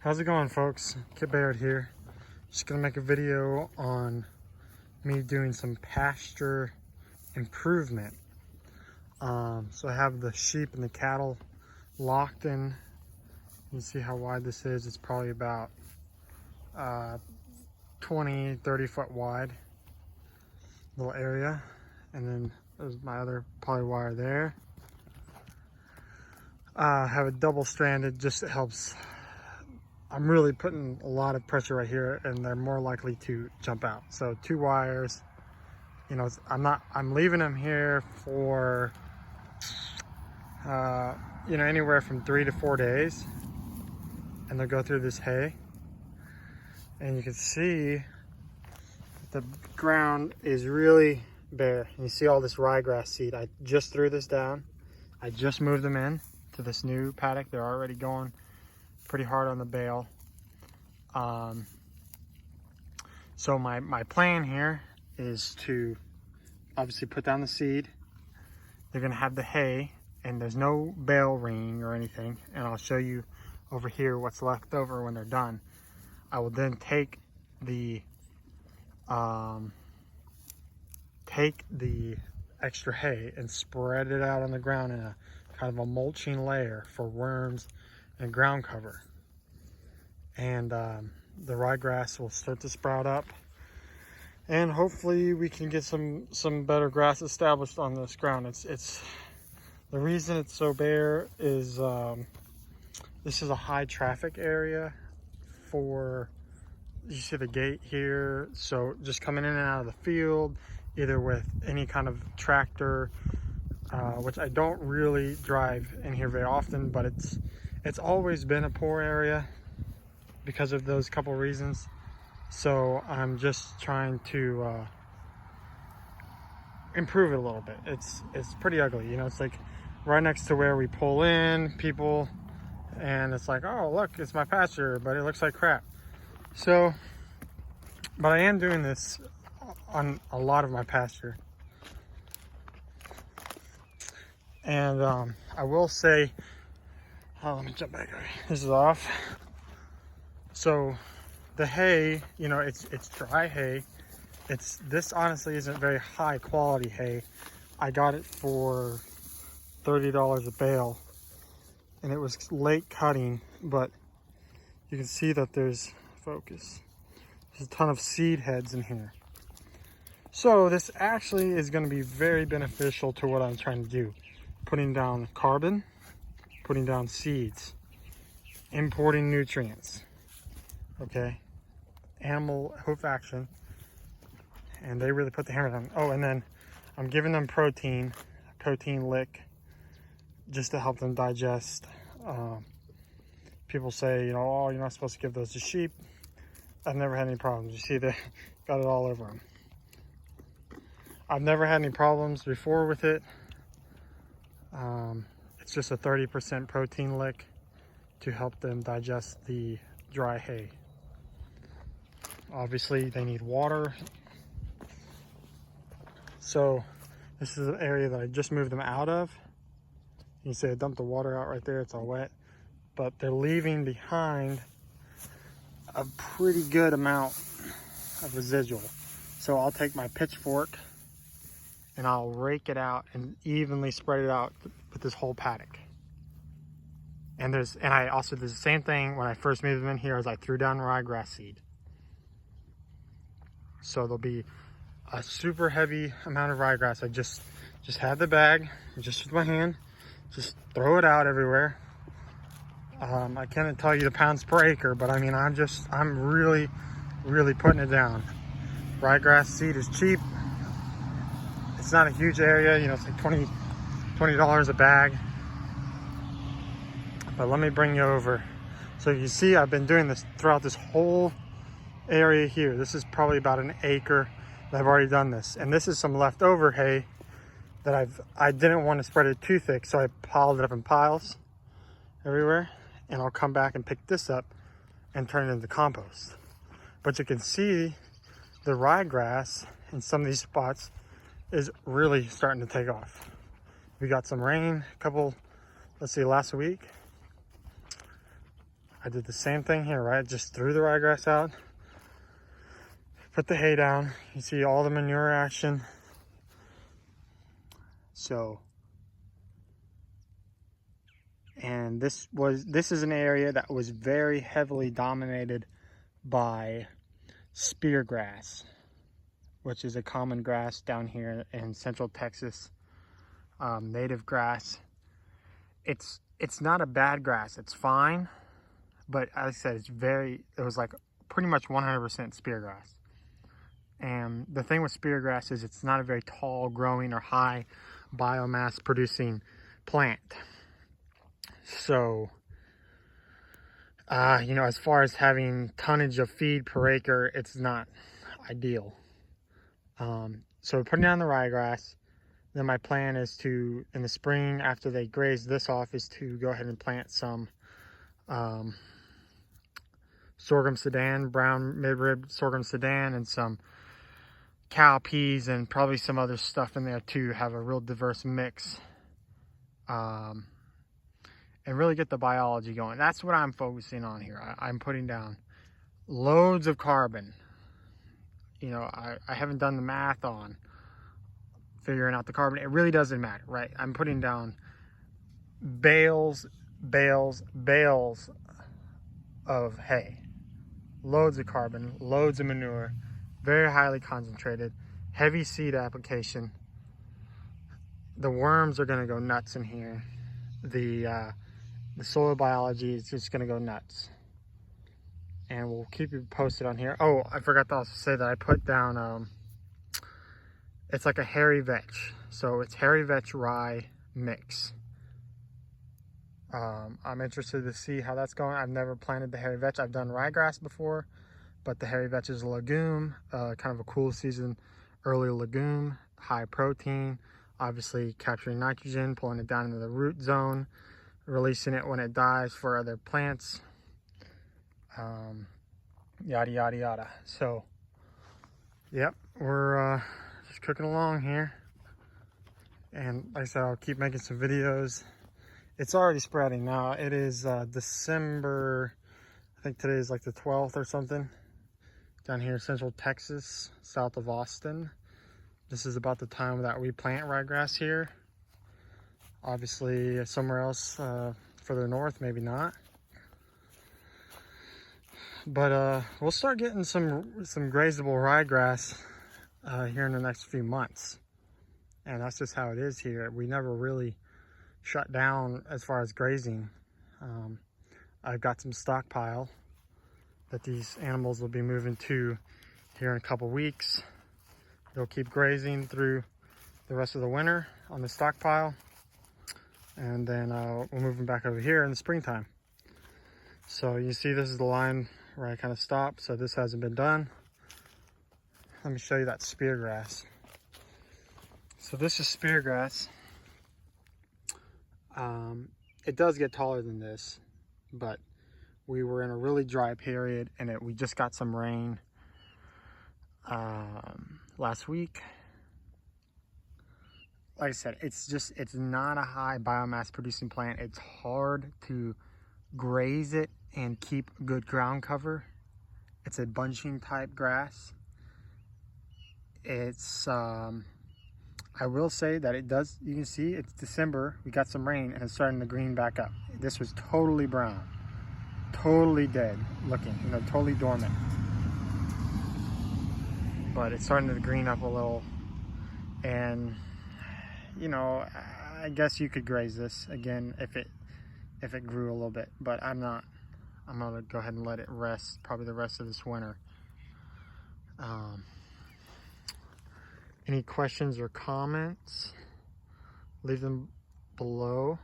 How's it going, folks? Kit Baird here. Just gonna make a video on me doing some pasture improvement. So I have the sheep and the cattle locked in. You see how wide this is. It's probably about 20-30 foot wide little area. And then there's my other poly wire there. I have a double stranded, just it helps. I'm really putting a lot of pressure right here and they're more likely to jump out. So 2 wires, you know, I'm leaving them here for, you know, anywhere from 3 to 4 days. And they'll go through this hay. And you can see the ground is really bare. You see all this ryegrass seed. I just threw this down. I just moved them in to this new paddock. They're already going pretty hard on the bale. So my plan here is to obviously put down the seed. They're gonna have the hay and there's no bale ring or anything. And I'll show you over here what's left over when they're done. I will then take the extra hay and spread it out on the ground in a kind of a mulching layer for worms and ground cover. And the ryegrass will start to sprout up, and hopefully we can get some better grass established on this ground. It's the reason it's so bare is this is a high traffic area for, you see the gate here, so just coming in and out of the field either with any kind of tractor, which I don't really drive in here very often, but it's always been a poor area because of those couple reasons. So I'm just trying to improve it a little bit. It's pretty ugly, you know. It's like right next to where we pull in people, and it's like, oh look, it's my pasture, but it looks like crap. So, but I am doing this on a lot of my pasture. And I will say, oh, let me jump back. This is off. So the hay, you know, it's dry hay. This honestly isn't very high quality hay. I got it for $30 a bale, and it was late cutting, but you can see that there's a ton of seed heads in here. So this actually is going to be very beneficial to what I'm trying to do. Putting down carbon, putting down seeds, importing nutrients. Okay, animal hoof action, and they really put the hammer down. Oh, and then I'm giving them protein lick, just to help them digest. People say, you know, oh, you're not supposed to give those to sheep. I've never had any problems. You see, they got it all over them. I've never had any problems before with it. It's just a 30% protein lick to help them digest the dry hay. Obviously they need water. So this is an area that I just moved them out of. You can see I dumped the water out right there, it's all wet. But they're leaving behind a pretty good amount of residual. So I'll take my pitchfork and I'll rake it out and evenly spread it out with this whole paddock. And I also did the same thing when I first moved them in here, as I threw down ryegrass seed. So there'll be a super heavy amount of ryegrass. I just had the bag, just with my hand, just throw it out everywhere. I can't tell you the pounds per acre, but I mean, I'm really putting it down. Ryegrass seed is cheap. It's not a huge area, you know, it's like $20 a bag. But let me bring you over. So you see, I've been doing this throughout this whole area here. This is probably about an acre that I've already done this. And this is some leftover hay that I didn't want to spread it too thick, so I piled it up in piles everywhere. And I'll come back and pick this up and turn it into compost. But you can see the ryegrass in some of these spots is really starting to take off. We got some rain, let's see, last week. I did the same thing here, right? Just threw the ryegrass out, put the hay down. You see all the manure action. So, and this is an area that was very heavily dominated by spear grass, which is a common grass down here in Central Texas. Native grass. It's not a bad grass. It's fine, but as I said, it was like pretty much 100% spear grass. And the thing with spear grass is it's not a very tall growing or high biomass producing plant. So, you know, as far as having tonnage of feed per acre, it's not ideal. So putting down the ryegrass. Then my plan is to, in the spring, after they graze this off, is to go ahead and plant some sorghum sudan, brown midrib sorghum sudan, and some cow peas, and probably some other stuff in there too. Have a real diverse mix, and really get the biology going. That's what I'm focusing on here. I'm putting down loads of carbon. You know, I haven't done the math on figuring out the carbon. It really doesn't matter, right? I'm putting down bales of hay, loads of carbon, loads of manure, very highly concentrated, heavy seed application. The worms are going to go nuts in here. The soil biology is just going to go nuts, and we'll keep you posted on here. Oh, I forgot to also say that I put down it's like a hairy vetch. So it's hairy vetch rye mix. I'm interested to see how that's going. I've never planted the hairy vetch. I've done ryegrass before, but the hairy vetch is a legume, kind of a cool season, early legume, high protein, obviously capturing nitrogen, pulling it down into the root zone, releasing it when it dies for other plants, yada, yada, yada. So, yep, we're just cooking along here. And like I said, I'll keep making some videos. It's already spreading now. It is December, I think today is like the 12th or something, down here in Central Texas, south of Austin. This is about the time that we plant ryegrass here. Obviously somewhere else further north, maybe not. But we'll start getting some grazable ryegrass here in the next few months. And that's just how it is here. We never really shut down as far as grazing. I've got some stockpile that these animals will be moving to here in a couple weeks. They'll keep grazing through the rest of the winter on the stockpile, and then we'll move them back over here in the springtime. So you see this is the line where I kind of stopped, so this hasn't been done. Let me show you that spear grass. So this is spear grass. It does get taller than this, but we were in a really dry period, and we just got some rain last week. Like I said, it's not a high biomass producing plant. It's hard to graze it and keep good ground cover. It's a bunching type grass. It's I will say that it does, you can see it's December, we got some rain, and it's starting to green back up. This was totally brown, totally dead looking, you know, totally dormant. But it's starting to green up a little, and you know, I guess you could graze this again if it grew a little bit, but I'm gonna go ahead and let it rest probably the rest of this winter. Any questions or comments, leave them below.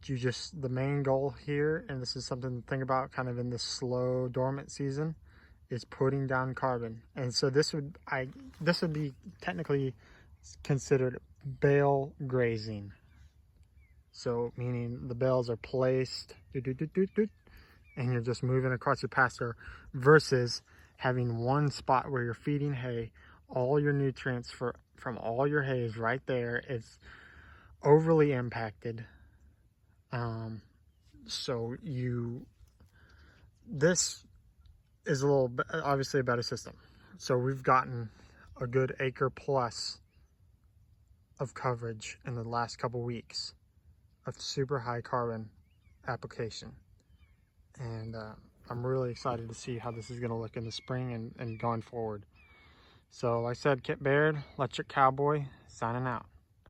The main goal here, and this is something to think about kind of in this slow dormant season, is putting down carbon. And so this would be technically considered bale grazing. So meaning the bales are placed, and you're just moving across your pasture, versus having one spot where you're feeding hay. All your nutrients from all your hay is right there. It's overly impacted. So this is a little, obviously a better system. So we've gotten a good acre plus of coverage in the last couple weeks of super high carbon application. And I'm really excited to see how this is going to look in the spring and going forward. So like I said, Kit Baird, Electric Cowboy, signing out.